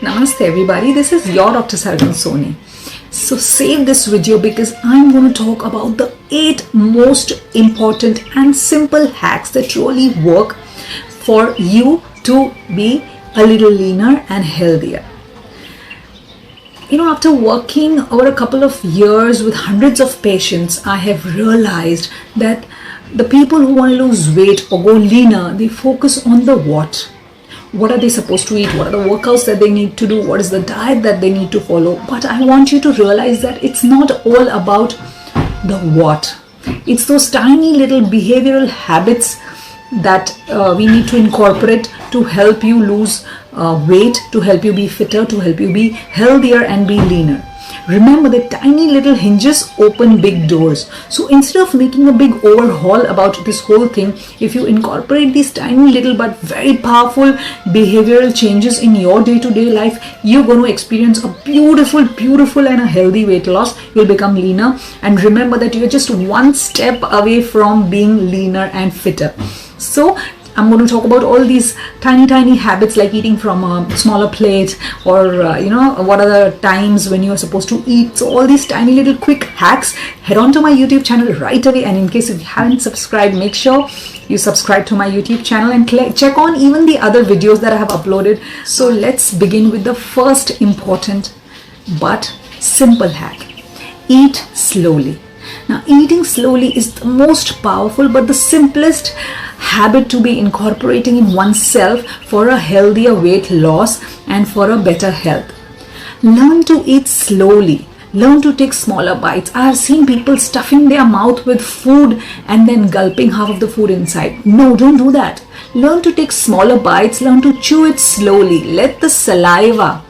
Namaste everybody, this is your Dr. Sarvan Soni. So save this video because I'm going to talk about the 8 most important and simple hacks that really work for you to be a little leaner and healthier. You know, after working over a couple of years with hundreds of patients, I have realized that the people who want to lose weight or go leaner, they focus on the what. What are they supposed to eat? What are the workouts that they need to do? What is the diet that they need to follow? But I want you to realize that it's not all about the what. It's those tiny little behavioral habits that we need to incorporate to help you lose weight, to help you be fitter, to help you be healthier and be leaner. Remember that tiny little hinges open big doors. So instead of making a big overhaul about this whole thing, if you incorporate these tiny little but very powerful behavioral changes in your day-to-day life, you're going to experience a beautiful and a healthy weight loss. You'll become leaner, and remember that you're just one step away from being leaner and fitter. So I'm going to talk about all these tiny habits like eating from a smaller plate, or what are the times when you're supposed to eat. So all these tiny little quick hacks. Head on to my YouTube channel right away, and in case if you haven't subscribed, make sure you subscribe to my YouTube channel and check on even the other videos that I have uploaded. So let's begin with the first important but simple hack. Eat slowly. Now, eating slowly is the most powerful but the simplest habit to be incorporating in oneself for a healthier weight loss and for a better health. Learn to eat slowly. Learn to take smaller bites. I have seen people stuffing their mouth with food and then gulping half of the food inside. No, don't do that. Learn to take smaller bites. Learn to chew it slowly. Let the saliva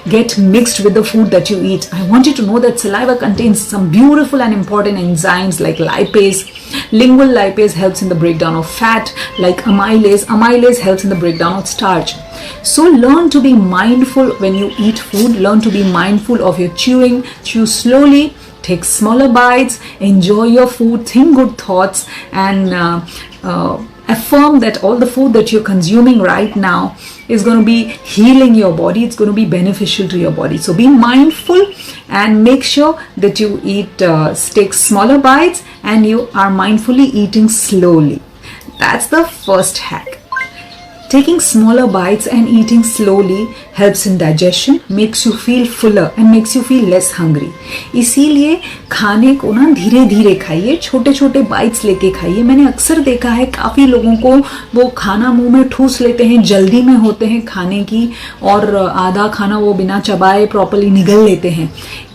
get mixed with the food that you eat. I want you to know that saliva contains some beautiful and important enzymes like lipase. Lingual lipase helps in the breakdown of fat, like amylase. Amylase helps in the breakdown of starch. So learn to be mindful when you eat food. Learn to be mindful of your chewing. Chew slowly. Take smaller bites. Enjoy your food. Think good thoughts, and affirm that all the food that you're consuming right now is going to be healing your body. It's going to be beneficial to your body. So be mindful and make sure that you take smaller bites and you are mindfully eating slowly. That's the first hack. Taking smaller bites and eating slowly helps in digestion, makes you feel fuller and makes you feel less hungry. इसीलिए खाने को ना धीरे धीरे खाइए, छोटे छोटे bytes लेके खाइए. मैंने अक्सर देखा है काफ़ी लोगों को वो खाना मुंह में ठूस लेते हैं, जल्दी में होते हैं खाने की, और आधा खाना वो बिना चबाए प्रॉपर्ली निगल लेते हैं.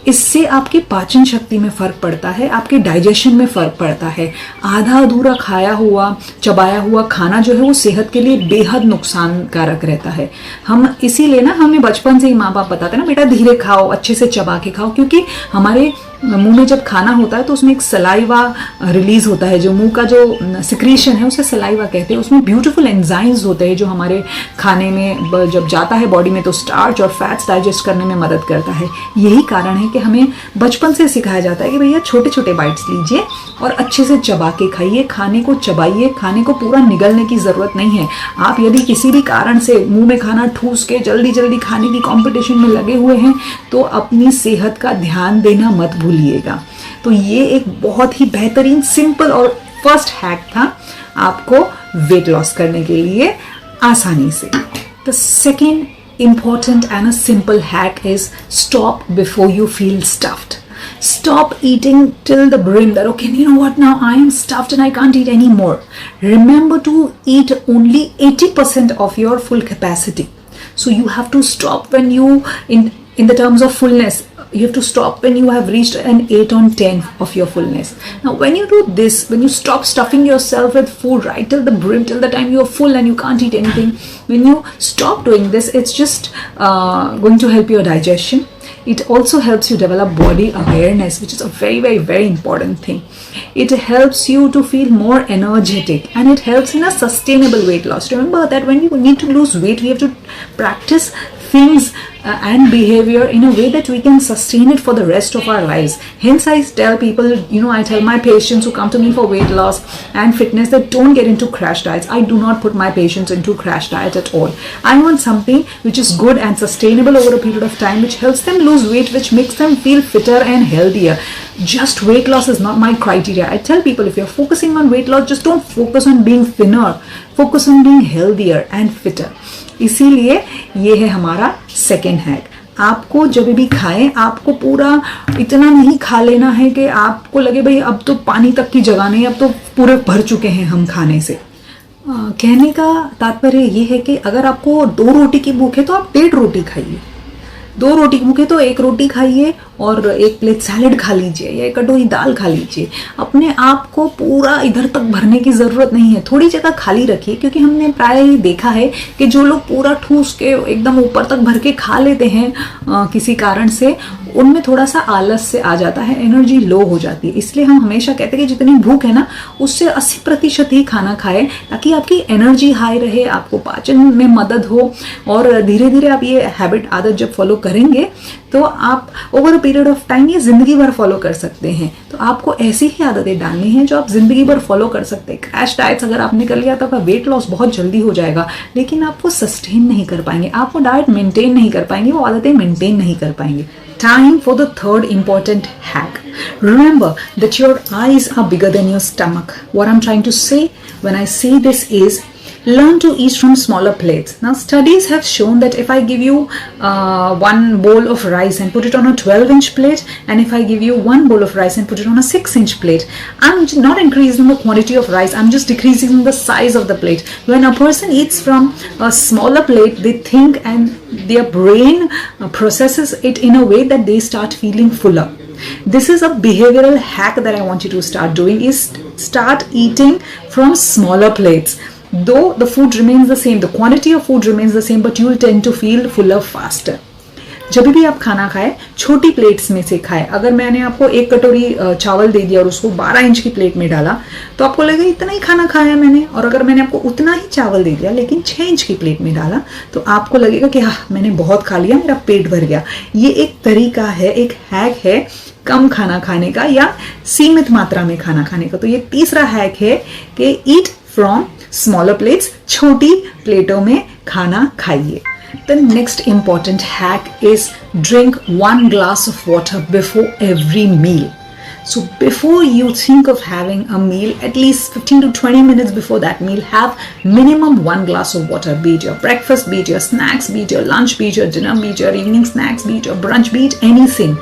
इससे आपकी पाचन शक्ति में फ़र्क पड़ता है, आपके डाइजेशन में फ़र्क पड़ता है. आधा अधूरा खाया हुआ, चबाया हुआ खाना जो है वो सेहत के लिए बेहद नुकसानकारक रहता है. हम इसीलिए ना, हमें बचपन से ही माँ बाप बताते हैं ना, बेटा धीरे खाओ, अच्छे से चबा के खाओ, क्योंकि हमारे मुंह में जब खाना होता है तो उसमें एक सलाइवा रिलीज होता है. जो मुंह का जो सिक्रीशन है उसे सलाइवा कहते हैं. उसमें ब्यूटीफुल एंजाइम्स होते हैं जो हमारे खाने में जब जाता है बॉडी में तो स्टार्च और फैट्स डाइजेस्ट करने में मदद करता है. यही कारण है कि हमें बचपन से सिखाया जाता है कि भैया छोटे छोटे बाइट्स लीजिए और अच्छे से चबा के खाइए, खाने को चबाइए. खाने को पूरा निगलने की ज़रूरत नहीं है. आप यदि किसी भी कारण से मुंह में खाना ठूस के जल्दी खाने की कॉम्पिटिशन में लगे हुए हैं तो अपनी सेहत का ध्यान देना मत भूलिएगा. तो ये एक बहुत ही बेहतरीन, सिंपल और फर्स्ट हैक था आपको वेट लॉस करने के लिए आसानी से. The second important and a simple hack is stop before you feel stuffed. Stop eating till the brim, that okay, you know what, now I am stuffed and I can't eat anymore. Remember to eat only 80% of your full capacity. So you have to stop when you, in the terms of fullness, you have to stop when you have reached an 8 on 10 of your fullness. Now when you do this, when you stop stuffing yourself with food right till the brim, till the time you are full and you can't eat anything, when you stop doing this, it's just going to help your digestion. It also helps you develop body awareness, which is a very important thing. It helps you to feel more energetic, and it helps in a sustainable weight loss. Remember that when you need to lose weight, we have to practice things and behavior in a way that we can sustain it for the rest of our lives. Hence I tell people, I tell my patients who come to me for weight loss and fitness that don't get into crash diets. I do not put my patients into crash diet at all. I want something which is good and sustainable over a period of time, which helps them lose weight, which makes them feel fitter and healthier. Just weight loss is not my criteria. I tell people, if you're focusing on weight loss, just don't focus on being thinner, focus on being healthier and fitter. इसीलिए ये है हमारा second hack. आपको जब भी खाएं, आपको पूरा इतना नहीं खा लेना है कि आपको लगे भाई अब तो पानी तक की जगह नहीं, अब तो पूरे भर चुके हैं हम खाने से. कहने का तात्पर्य ये है कि अगर आपको 2 रोटी की भूख है तो आप 1.5 रोटी खाइए. 2 रोटी की भूख है तो 1 रोटी खाइए और 1 प्लेट सैलेड खा लीजिए या 1 कटोरी दाल खा लीजिए. अपने आप को पूरा इधर तक भरने की ज़रूरत नहीं है. थोड़ी जगह खाली रखिए, क्योंकि हमने प्राय देखा है कि जो लोग पूरा ठूस के एकदम ऊपर तक भर के खा लेते हैं किसी कारण से, उनमें थोड़ा सा आलस से आ जाता है, एनर्जी लो हो जाती है. इसलिए हम हमेशा कहते हैं कि जितनी भूख है ना, उससे 80% ही खाना खाएं, ताकि आपकी एनर्जी हाई रहे, आपको पाचन में मदद हो. और धीरे धीरे आप ये हैबिट, आदत जब फॉलो करेंगे तो आप over a period of time ये जिंदगी भर फॉलो कर सकते हैं. तो आपको ऐसी ही आदतें डालनी है जो आप जिंदगी भर फॉलो कर सकते हैं. क्रैश डाइट्स अगर आपने कर लिया तो आपका वेट लॉस बहुत जल्दी हो जाएगा, लेकिन आप वो सस्टेन नहीं कर पाएंगे, आप वो डाइट मेंटेन नहीं कर पाएंगे, वो आदतें मेंटेन नहीं कर पाएंगे. Time for the third important hack. Remember that your eyes are bigger than your stomach. What I'm trying to say when I say this is, learn to eat from smaller plates. Now, studies have shown that if I give you 1 bowl of rice and put it on a 12-inch plate, and if I give you 1 bowl of rice and put it on a 6-inch plate, I'm not increasing the quantity of rice, I'm just decreasing the size of the plate. When a person eats from a smaller plate, they think and their brain processes it in a way that they start feeling fuller. This is a behavioral hack that I want you to start doing, is start eating from smaller plates. Though the food remains the same, the quantity of food remains the same, but you will tend to feel fuller faster. जब भी आप खाना खाएं, छोटी plates में से खाएं. अगर मैंने आपको 1 कटोरी चावल दे दिया और उसको 12 इंच की प्लेट में डाला, तो आपको लगेगा इतना ही खाना खाया मैंने. और अगर मैंने आपको उतना ही चावल दे दिया लेकिन 6 इंच की प्लेट में डाला, तो आपको लगेगा कि हाँ, मैंने बहुत खा लिया, मेरा पेट भर गया. ये एक तरीका है, एक हैक है कम खाना खाने का या सीमित मात्रा में खाना खाने का. तो ये तीसरा हैक है कि ईट फ्रॉम स्मॉलर प्लेट्स, छोटी प्लेटों में खाना खाइए. The next important hack is drink 1 glass of water before every meal. So before you think of having a meal, at least 15 to 20 minutes before that meal, have minimum 1 glass of water, be it your breakfast, be it your snacks, be it your lunch, be it your dinner, be it your evening snacks, be it your brunch, be it anything.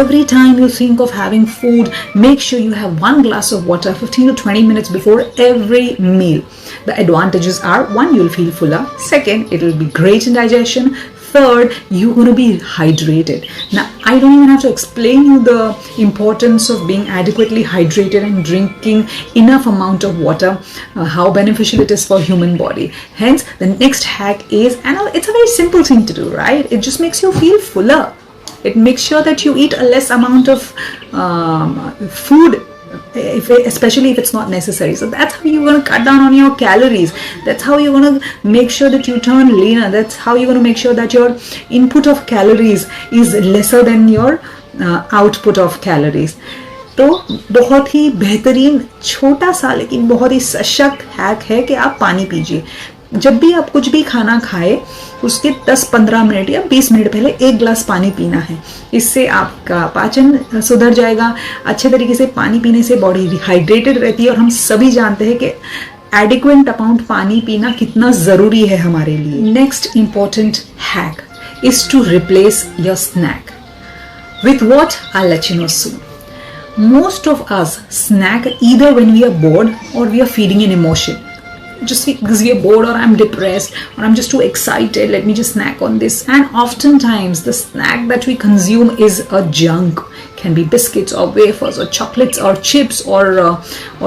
Every time you think of having food, make sure you have 1 glass of water 15 to 20 minutes before every meal. The advantages are, 1, you'll feel fuller. 2nd, it'll be great in digestion. 3rd, you're going to be hydrated. Now, I don't even have to explain you the importance of being adequately hydrated and drinking enough amount of water, how beneficial it is for human body. Hence, the next hack is, and it's a very simple thing to do, right? It just makes you feel fuller. It makes sure that you eat a less amount of food, especially if it's not necessary. So that's how you're going to cut down on your calories. That's how you're going to make sure that you turn leaner. That's how you're going to make sure that your input of calories is lesser than your output of calories. तो बहुत ही बेहतरीन छोटा सा लेकिन बहुत ही सशक्त hack है कि आप पानी पीजिए. जब भी आप कुछ भी खाना खाए, उसके 10-15 मिनट या 20 मिनट पहले 1 गिलास पानी पीना है. इससे आपका पाचन सुधर जाएगा. अच्छे तरीके से पानी पीने से बॉडी हाइड्रेटेड रहती है, और हम सभी जानते हैं कि एडिक्वेट अमाउंट पानी पीना कितना ज़रूरी है हमारे लिए. Next important hack is to replace your snack. With what? I'll let you know soon. Most of us snack either when we are bored or we are feeding an emotion. Just because we are bored, or I'm depressed, or I'm just too excited, let me just snack on this. And oftentimes the snack that we consume is a junk. Can be biscuits or wafers or chocolates or chips or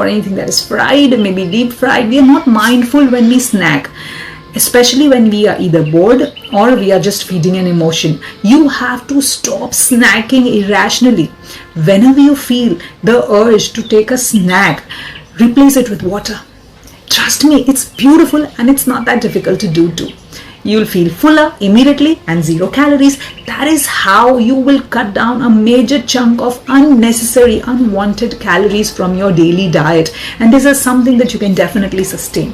anything that is fried, maybe deep fried. We are not mindful when we snack, especially when we are either bored or we are just feeding an emotion. You have to stop snacking irrationally. Whenever you feel the urge to take a snack, replace it with water. Trust me, it's beautiful and it's not that difficult to do too. you'll feel fuller immediately and 0 calories. That is how you will cut down a major chunk of unnecessary, unwanted calories from your daily diet. And this is something that you can definitely sustain.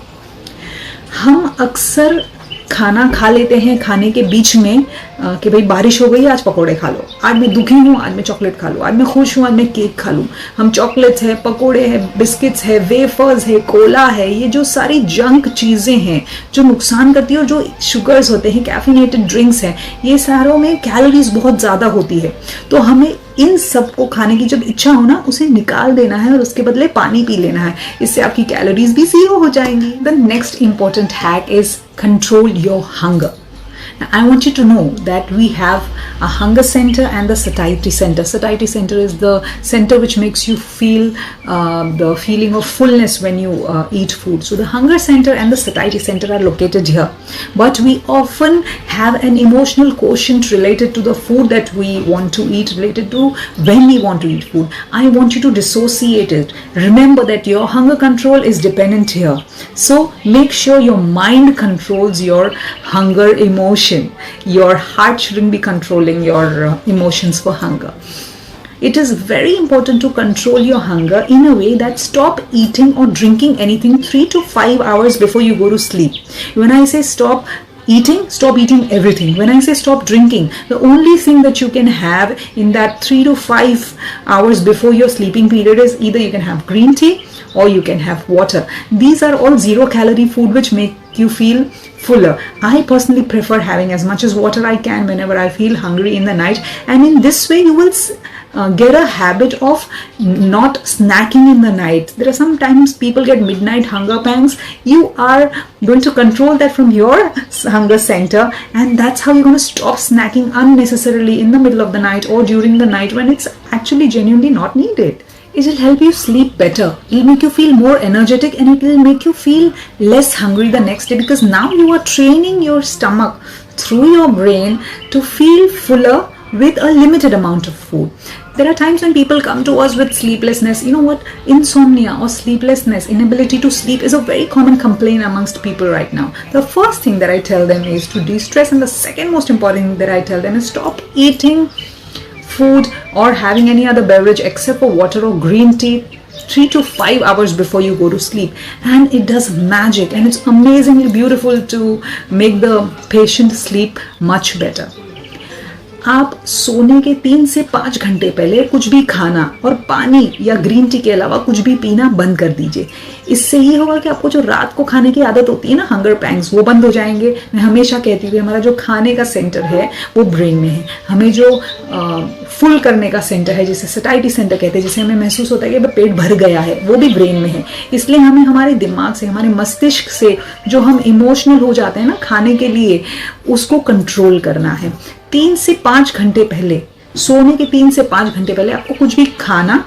हम अक्सर खाना खा लेते हैं खाने के बीच में कि भाई बारिश हो गई, आज पकोड़े खा लो, आज मैं दुखी हूँ, आज मैं चॉकलेट खा लूँ, आज मैं खुश हूँ, आज मैं केक खा लूँ. हम चॉकलेट्स है, पकोड़े है, बिस्किट्स है, वेफर्स है, कोला है, ये जो सारी जंक चीज़ें हैं जो नुकसान करती है, और जो शुगर्स होते हैं, कैफिनेटेड ड्रिंक्स हैं, ये सारों में कैलोरीज बहुत ज़्यादा होती है. तो हमें इन सब को खाने की जब इच्छा हो ना, उसे निकाल देना है और उसके बदले पानी पी लेना है. इससे आपकी कैलोरीज भी 0 हो जाएंगी. The next important hack is control your hunger. Now, I want you to know that we have a hunger center and the satiety center. Satiety center is the center which makes you feel the feeling of fullness when you eat food. So the hunger center and the satiety center are located here. But we often have an emotional quotient related to the food that we want to eat, related to when we want to eat food. I want you to dissociate it. Remember that your hunger control is dependent here. So make sure your mind controls your hunger emotion. Your heart shouldn't be controlling your emotions for hunger. It is very important to control your hunger in a way that stop eating or drinking anything 3 to 5 hours before you go to sleep. When I say stop eating everything. When I say stop drinking, the only thing that you can have in that 3 to 5 hours before your sleeping period is either you can have green tea or you can have water. These are all 0-calorie food which make you feel fuller. I personally prefer having as much as water I can whenever I feel hungry in the night, and in this way you will get a habit of not snacking in the night. There are sometimes people get midnight hunger pangs. You are going to control that from your hunger center, and that's how you're going to stop snacking unnecessarily in the middle of the night or during the night when it's actually genuinely not needed. It will help you sleep better. It will make you feel more energetic, and it will make you feel less hungry the next day, because now you are training your stomach through your brain to feel fuller with a limited amount of food. There are times when people come to us with sleeplessness. You know what? Insomnia or sleeplessness, inability to sleep is a very common complaint amongst people right now. The first thing that I tell them is to de-stress, and the second most important thing that I tell them is stop eating food or having any other beverage except for water or green tea 3 to 5 hours before you go to sleep, and it does magic, and it's amazingly beautiful to make the patient sleep much better. आप सोने के 3 से 5 घंटे पहले कुछ भी खाना और पानी या ग्रीन टी के अलावा कुछ भी पीना बंद कर दीजिए. इससे ये होगा कि आपको जो रात को खाने की आदत होती है ना, हंगर पैंग्स, वो बंद हो जाएंगे. मैं हमेशा कहती हूँ हमारा जो खाने का सेंटर है वो ब्रेन में है. हमें जो फुल करने का सेंटर है, जिसे सटाइटी सेंटर कहते हैं, जिसे हमें महसूस होता है कि पेट भर गया है, वो भी ब्रेन में है. इसलिए हमें हमारे दिमाग से, हमारे मस्तिष्क से जो हम इमोशनल हो जाते हैं ना खाने के लिए, उसको कंट्रोल करना है. 3 से 5 घंटे पहले, सोने के 3 से 5 घंटे पहले आपको कुछ भी खाना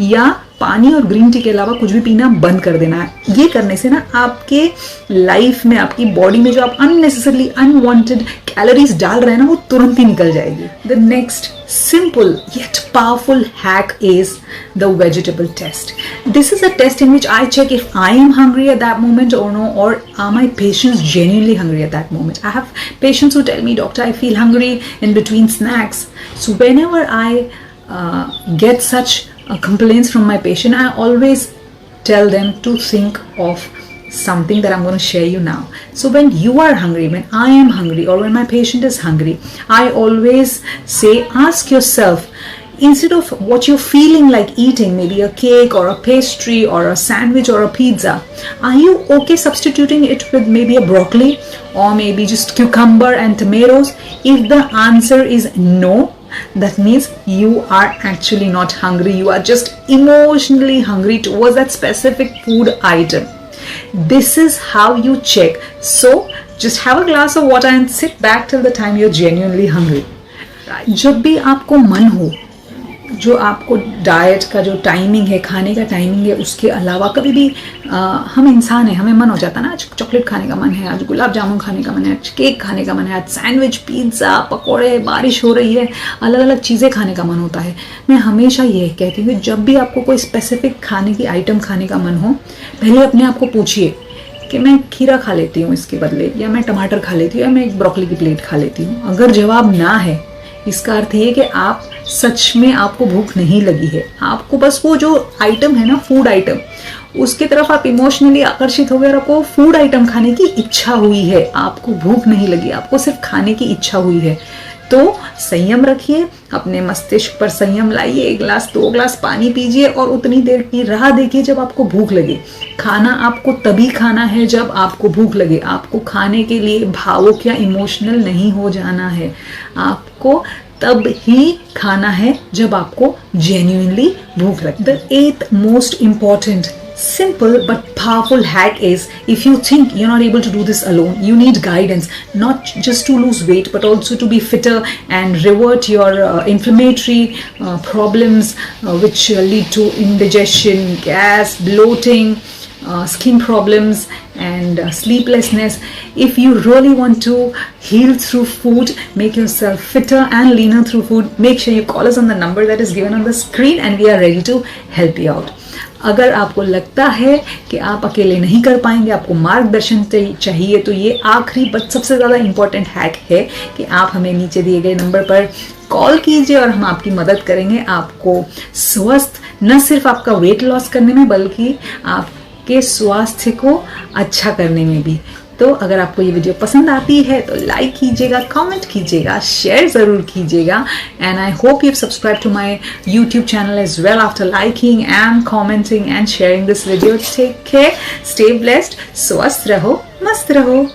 या पानी और ग्रीन टी के अलावा कुछ भी पीना बंद कर देना है. ये करने से ना आपके लाइफ में, आपकी बॉडी में जो आप अननेसेसरली अनवांटेड कैलोरीज डाल रहे हैं ना, वो तुरंत ही निकल जाएगी. The next simple yet powerful hack is the vegetable test. This is a test in which I check if I am hungry at that moment or no, or are my patients genuinely hungry at that moment. I have patients who tell me, doctor, I feel hungry in between snacks. So whenever I get such complaints from my patient, I always tell them to think of something that I'm going to share you now. So when you are hungry, when I am hungry, or when my patient is hungry, I always say, ask yourself, instead of what you're feeling like eating, maybe a cake or a pastry or a sandwich or a pizza, are you okay substituting it with maybe a broccoli or maybe just cucumber and tomatoes? If the answer is no, that means you are actually not hungry. You are just emotionally hungry towards that specific food item. This is how you check. So just have a glass of water and sit back till the time you're genuinely hungry. जब भी आपको मन हो, जो आपको diet का जो timing है, खाने का टाइमिंग है, उसके अलावा कभी भी हम इंसान हैं, हमें मन हो जाता है ना, आज चॉकलेट खाने का मन है, आज गुलाब जामुन खाने का मन है, आज केक खाने का मन है, आज सैंडविच, पिज्ज़ा, पकोड़े, बारिश हो रही है, अलग अलग चीज़ें खाने का मन होता है. मैं हमेशा ये कहती हूँ, जब भी आपको कोई स्पेसिफिक खाने की आइटम खाने का मन हो, पहले अपने आप को पूछिए कि मैं खीरा खा लेती हूँ इसके बदले, या मैं टमाटर खा लेती हूँ, या मैं एक ब्रोकली की प्लेट खा लेती हूँ, अगर जवाब ना है, इसका अर्थ ये कि आप सच में आपको भूख नहीं लगी है। आपको बस वो जो आइटम है ना, फूड आइटम, उसकी तरफ आप इमोशनली आकर्षित हो गए और आपको फूड आइटम खाने की इच्छा हुई है, आपको भूख नहीं लगी, आपको सिर्फ खाने की इच्छा हुई है। तो संयम रखिए, अपने मस्तिष्क पर संयम लाइए, 1 गिलास 2 गिलास पानी पीजिए और उतनी देर की राह देखिए जब आपको भूख लगे। खाना आपको तभी खाना है जब आपको भूख लगे। आपको खाने के लिए भावुक या इमोशनल नहीं हो जाना है। आपको तब ही खाना है जब आपको जेन्युइनली भूख लगे। The 8th most important simple but powerful hack is, if you think you're not able to do this alone, you need guidance, not just to lose weight but also to be fitter and revert your inflammatory problems which lead to indigestion, gas, bloating, skin problems and sleeplessness. If you really want to heal through food, make yourself fitter and leaner through food, make sure you call us on the number that is given on the screen and we are ready to help you out. अगर आपको लगता है कि आप अकेले नहीं कर पाएंगे, आपको मार्गदर्शन चाहिए, तो ये आखिरी बट सबसे ज़्यादा इम्पोर्टेंट हैक है कि आप हमें नीचे दिए गए नंबर पर कॉल कीजिए और हम आपकी मदद करेंगे आपको स्वस्थ, न सिर्फ आपका वेट लॉस करने में बल्कि आपके स्वास्थ्य को अच्छा करने में भी। तो अगर आपको ये वीडियो पसंद आती है तो लाइक कीजिएगा, कमेंट कीजिएगा, शेयर ज़रूर कीजिएगा and I hope you subscribe to my YouTube channel as well after liking and commenting and sharing this video. Take care, stay blessed, स्वस्थ रहो, मस्त रहो।